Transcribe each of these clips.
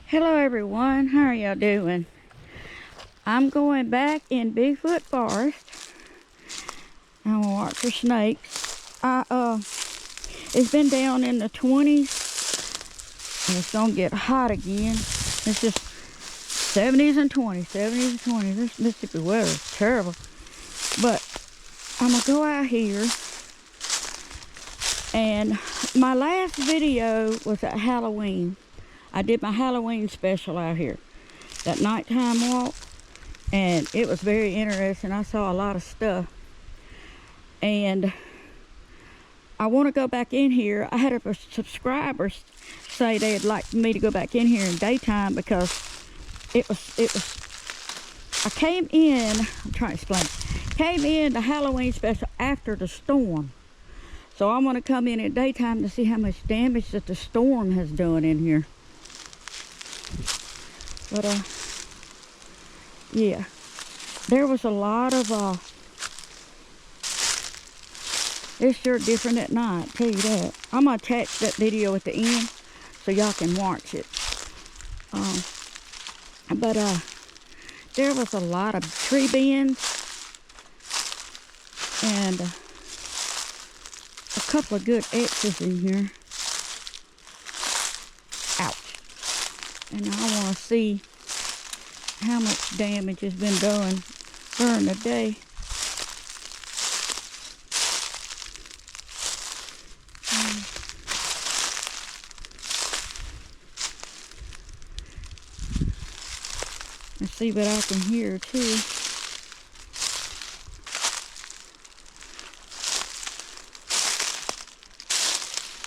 Hello everyone, how are y'all doing? I'm going back in Bigfoot Forest. I'm gonna watch for snakes. It's been down in the 20s and it's gonna get hot again. It's just 70s and 20s, 70s and 20s. This Mississippi weather is terrible. But I'm gonna go out here, and my last video was at Halloween. I did my Halloween special out here, that nighttime walk, and it was very interesting. I saw a lot of stuff, and I want to go back in here. I had a subscriber say they'd like me to go back in here in daytime because it was I came in, I'm trying to explain, came in the Halloween special after the storm. So I want to come in at daytime to see how much damage that the storm has done in here. But yeah, there was a lot of it's sure different at night, tell you that. I'm gonna attach that video at the end so y'all can watch it. But there was a lot of tree bends and a couple of good X's in here. Ouch. And I want to see how much damage has been done during the day. Let's see what I can hear too.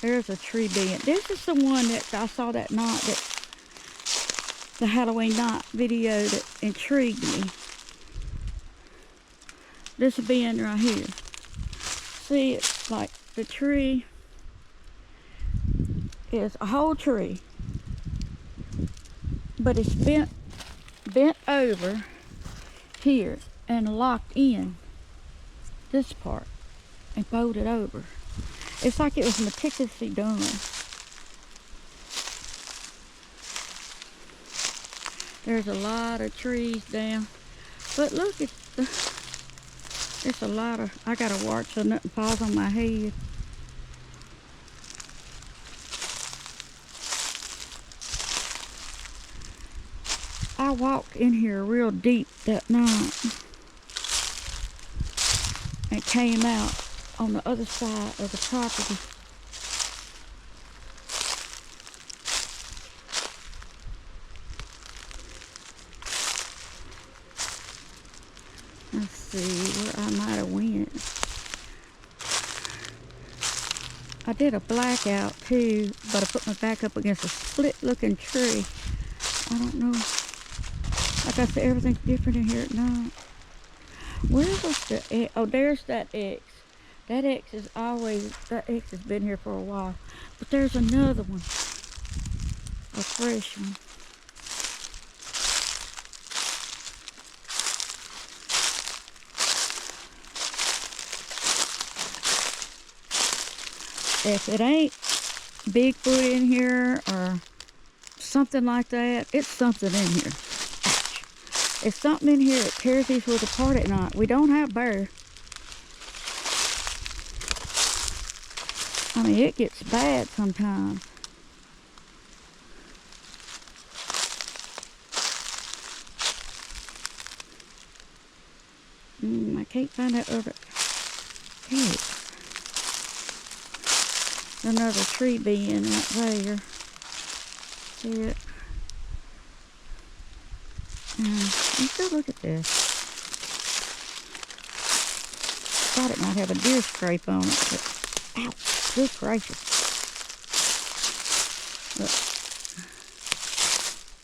There's a tree bend. This is the one that I saw that night, that the Halloween night video that intrigued me. This bend right here. See, it's like the tree is a whole tree, but it's bent over here and locked in this part and folded over. It's like it was meticulously done. There's a lot of trees down, but look at there's a lot of, I gotta watch so nothing falls on my head. I walked in here real deep that night and came out on the other side of the property. Let's see where I might have went. I did a blackout too, but I put my back up against a split looking tree. I don't know. Like I said, everything's different in here at night. Where was the X? Oh, there's that X. That X is always, that X has been here for a while. But there's another one. A fresh one. If it ain't Bigfoot in here or something like that, it's something in here. Ouch. It's something in here that tears these woods apart at night. We don't have bear. I mean, it gets bad sometimes. I can't find that other head. Another tree bend right there. See it? Let's go look at this. Thought it might have a deer scrape on it, but ow, good gracious. Look.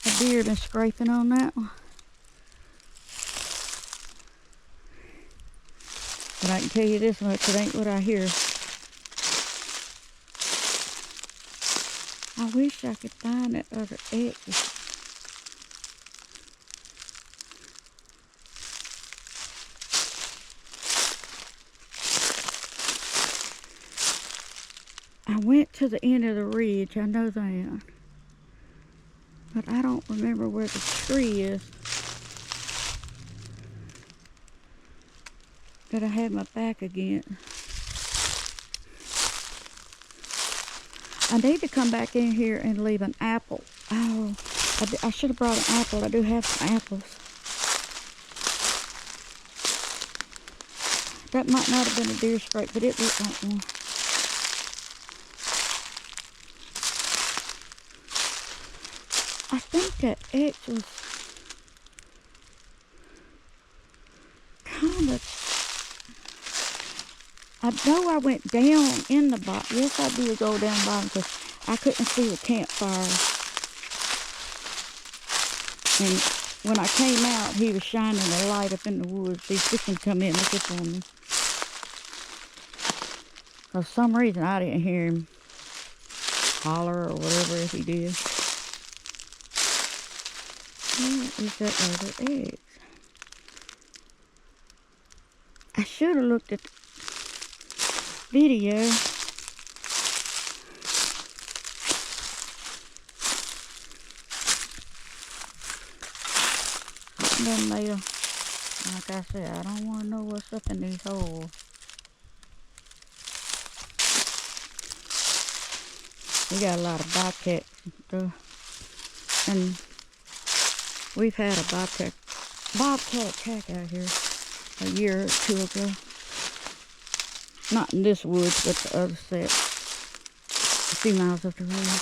A deer been scraping on that one. But I can tell you this much, it ain't what I hear. I wish I could find that other X. I went to the end of the ridge, I know that. but I don't remember where the tree is. That I have my back against. I need to come back in here and leave an apple. Oh, I should have brought an apple. I do have some apples. That might not have been a deer scrape, but it looked like one. I think that X was kind of... I know I went down in the bottom. Yes, I did go down bottom because I couldn't see the campfire. And when I came out, he was shining a light up in the woods. He's fixing to come in and look for me. For some reason, I didn't hear him holler or whatever he did. Where is that other egg? I should have looked at the video. Then later, like I said, I don't want to know what's up in these holes. We got a lot of bobcats and stuff. And we've had a bobcat attack out here a year or two ago. Not in this woods, but the other set. A few miles up the road.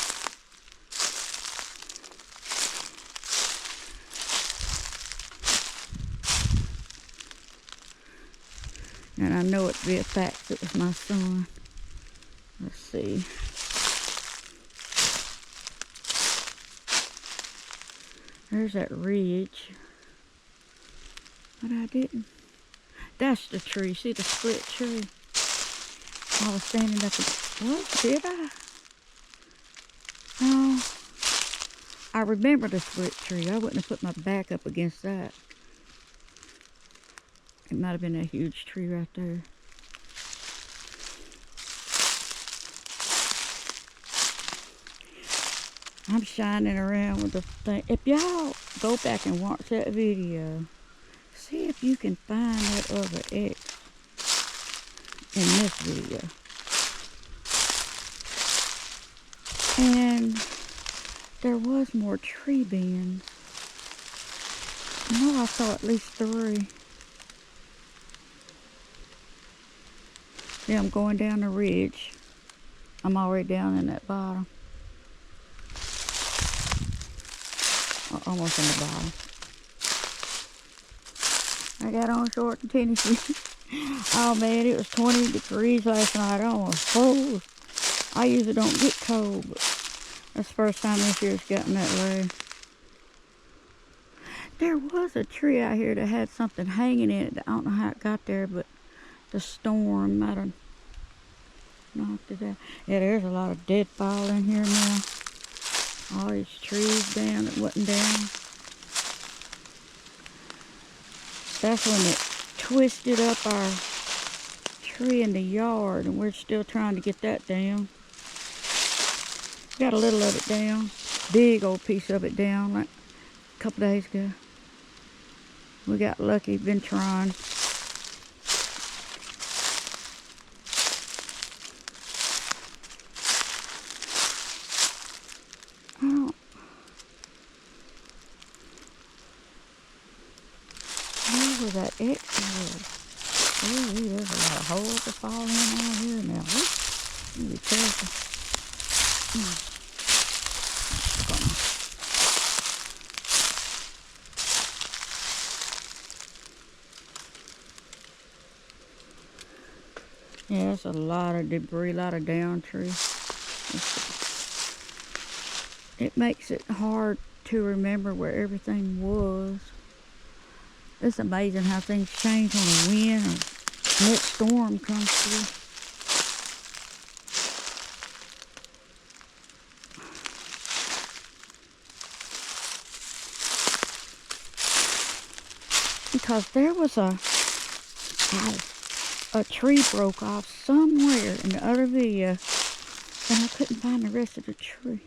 And I know it to be a fact it was my son. Let's see. There's that ridge. But I didn't. That's the tree. See the split tree? I was standing up and... What? Did I? No. I remember the split tree. I wouldn't have put my back up against that. It might have been a huge tree right there. I'm shining around with the thing. If y'all go back and watch that video, see if you can find that other X in this video. And there was more tree bends. I know I saw at least 3. See, I'm going down the ridge. I'm already down in that bottom. Almost in the bottom. I got on shorts and tennis shoes. Oh man, it was 20 degrees last night. I almost froze. I usually don't get cold, but that's the first time this year it's gotten that way. There was a tree out here that had something hanging in it. I don't know how it got there, but the storm might have knocked it out. Yeah, there's a lot of deadfall in here now. All these trees down that wasn't down. That's when it twisted up our tree in the yard, and we're still trying to get that down. Got a little of it down. Big old piece of it down like a couple days ago. We got lucky, been trying. Where that X was. Ooh, there's a lot of holes to fall in out here now. Ooh, be careful. Yeah, there's a lot of debris, a lot of down trees. It makes it hard to remember where everything was. It's amazing how things change when a wind or next storm comes through. Because there was a tree broke off somewhere in the other video, and I couldn't find the rest of the tree.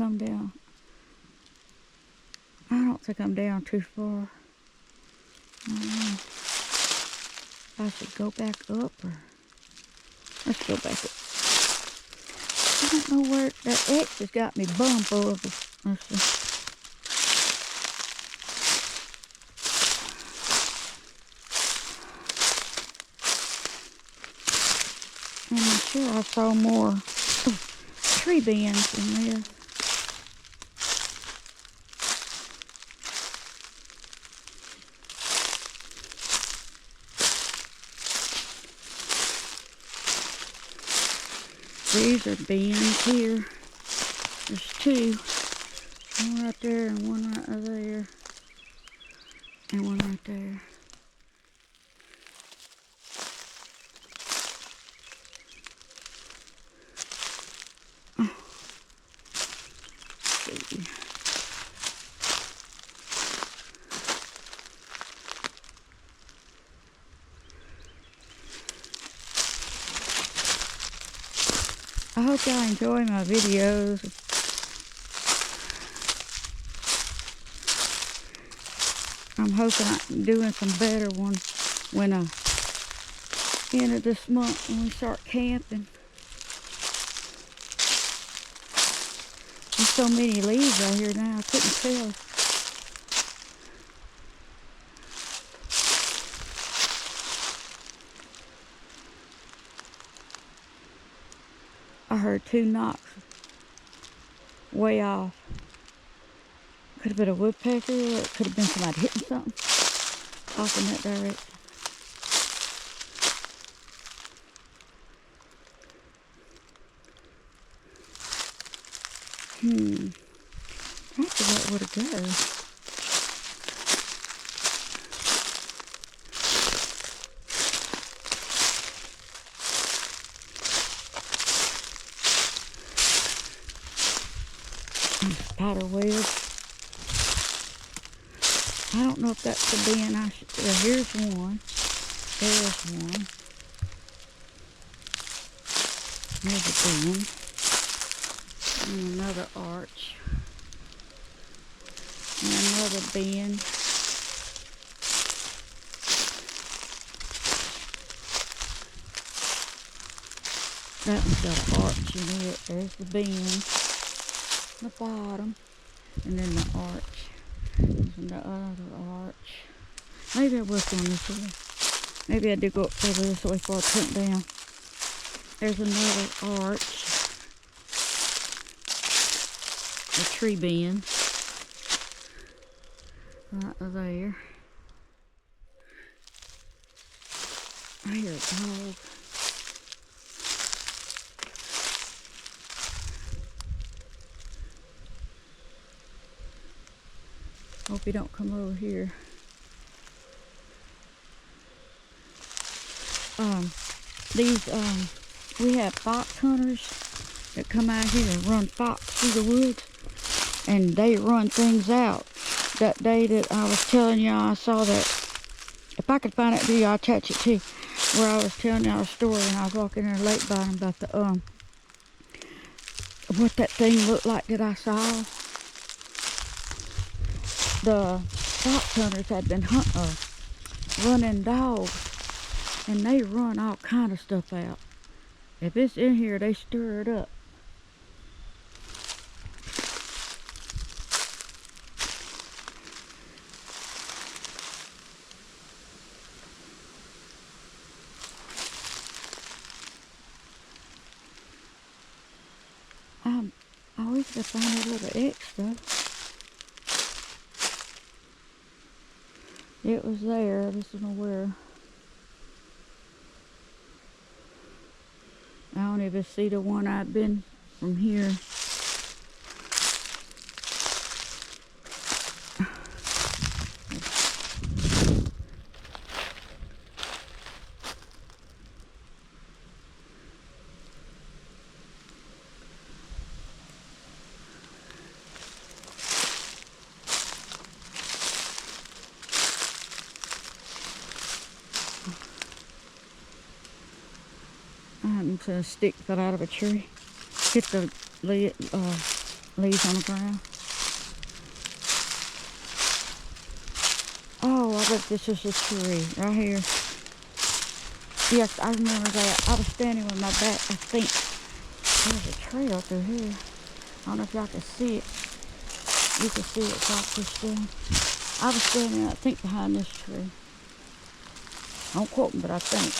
come down. I don't think I'm down too far. I don't know. I should go back up or... Let's go back up. I don't know where that X has got me bum full of them. Let's see. And I'm sure I saw more tree bends in this. These are bends here. There's two. One right there and one right there. And one right there. I hope y'all enjoy my videos. I'm hoping I'm doing some better ones when end of this month when we start camping. There's so many leaves out here now, I couldn't tell. I heard two knocks way off. Could have been a woodpecker, or it could have been somebody hitting something off in that direction. I forgot where to go. Spider web. I don't know if that's the bin I should... Well, here's one. There's one. Here's a bin. And another arch. And another bin. That one's got an arch in it. There's the bin. The bottom. And then the arch. And the other arch. Maybe I was going this way. Maybe I did go up further this way before I turned down. There's another arch. A tree bend. Right there. I hear a dog. Hope he don't come over here. We have fox hunters that come out here and run fox through the woods, and they run things out. That day that I was telling y'all, I saw that. If I could find that video, I'll attach it to you, where I was telling y'all a story, and I was walking in a lake bottom about the what that thing looked like that I saw. The fox hunters had been running dogs, and they run all kind of stuff out. If it's in here, they stir it up. I always gotta find that little extra. It was there. I just don't know where. I don't even see the one I've been from here. A stick fell out of a tree, hit the leaves on the ground. Oh, I bet this is a tree right here. Yes, I remember that. I was standing with my back. I think there's a trail through here. I don't know if y'all can see it. You can see it if I push down. I was standing, I think, behind this tree. Don't quote me, but I think.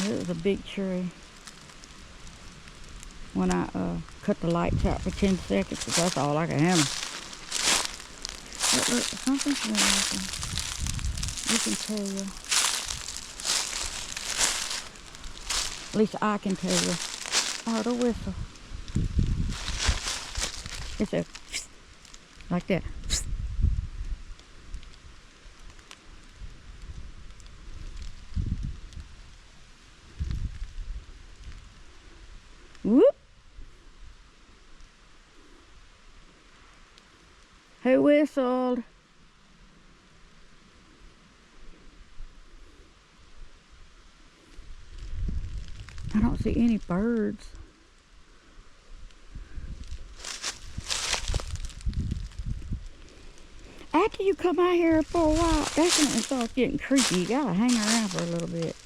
It was a big tree. When I cut the lights out for 10 seconds, because that's all I can handle. Look, something's moving. You can tell. At least I can tell. Oh, the whistle. It's a like that. Whoop. Who whistled? I don't see any birds. After you come out here for a while, that's when it starts getting creepy. You gotta hang around for a little bit.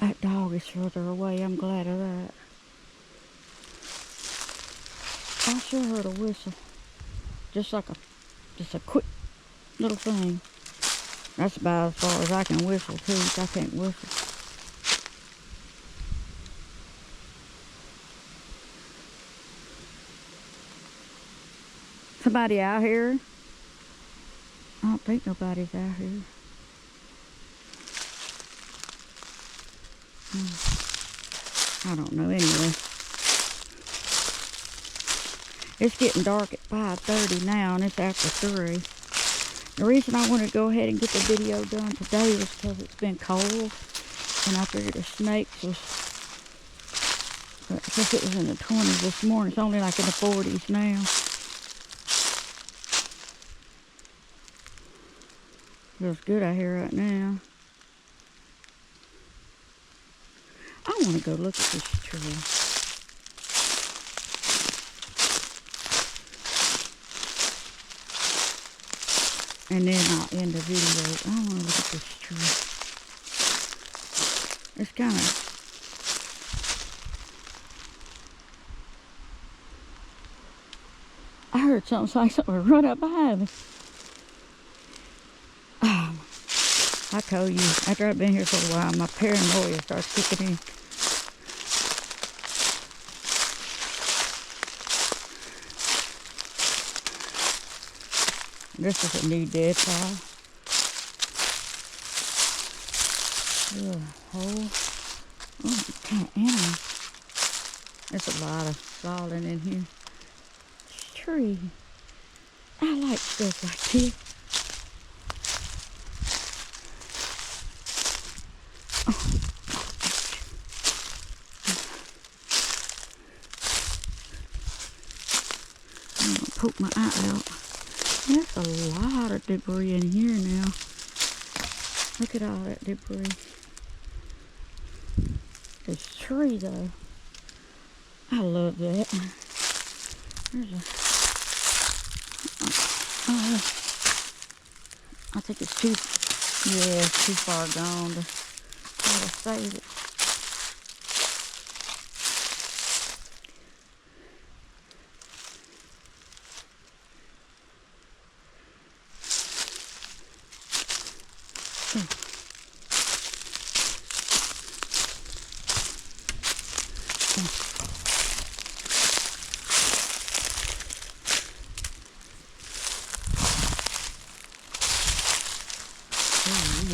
That dog is further away. I'm glad of that. I sure heard a whistle. Just a quick little thing. That's about as far as I can whistle too. I can't whistle. Somebody out here? I don't think nobody's out here. I don't know anyway. It's getting dark at 5:30 now and it's after 3. The reason I wanted to go ahead and get the video done today was because it's been cold. And I figured the snakes was, because it was in the 20s this morning. It's only like in the 40s now. Feels good out here right now. I want to go look at this tree. And then I'll end the video. I want to look at this tree. It's kind of... I heard something like something run up behind me. I told you, after I've been here for a while, my paranoia starts kicking in. This is a new deadfall. Hole. Oh, kind of animal. There's a lot of falling in here. This tree. I like stuff like this. Poke my eye out. There's a lot of debris in here now. Look at all that debris. This tree though. I love that. There's a... I think it's too... Yeah, it's too far gone to try to save it.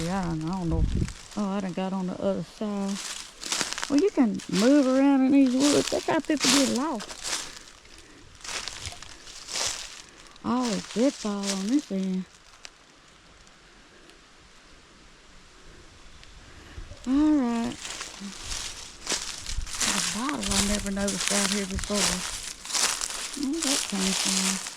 I don't know. Oh, I done got on the other side. Well, you can move around in these woods. That's how people get lost. Oh, it did fall on this end. Alright. A bottle I never noticed out here before. Where that came from?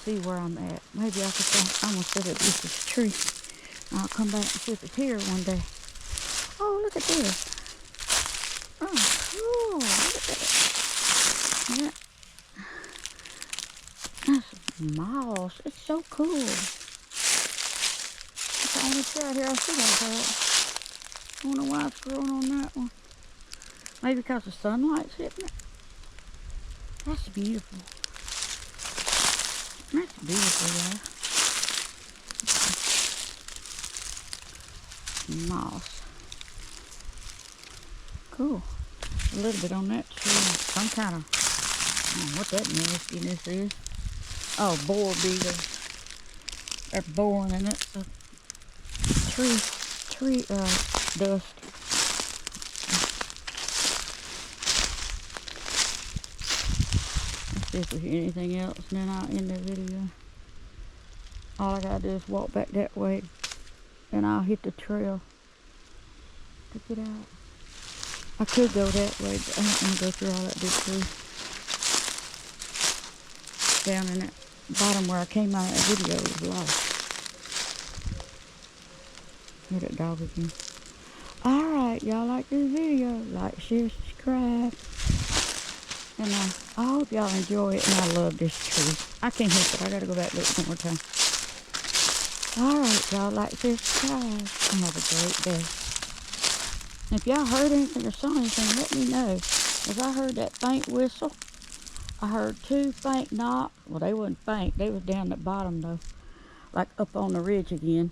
see where I'm at. Maybe I could find, I'm gonna set up this tree. I'll come back and see if it's here one day. Oh, look at this. Oh, cool. Look at that. That's moss. It's so cool. That's the only tree out here I see like that. I don't know why it's growing on that one. Maybe because the sunlight's hitting it. That's beautiful. That's beautiful, y'all. Moss. Cool. A little bit on that tree. Some kind of, I don't know what that nastiness is. Oh, boar beetles. They're boring in it. Tree dust. Let's see if we hear anything else, and then I'll end the video. All I gotta do is walk back that way, and I'll hit the trail to get out. I could go that way, but I don't want to go through all that big tree. Down in that bottom where I came out of that video was lost. Hear that dog again. Alright, y'all like this video, like, share, subscribe. And I hope y'all enjoy it, and I love this tree. I can't help it, I gotta go back and look one more time. Alright, y'all like, share, subscribe, and have a great day. And if y'all heard anything or saw anything, let me know. Because I heard that faint whistle. I heard 2 faint knocks. Well, they wasn't faint, they was down at the bottom though. Like up on the ridge again.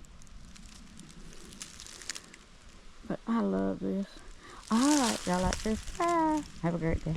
But I love this. Alright, y'all like this. Bye. Have a great day.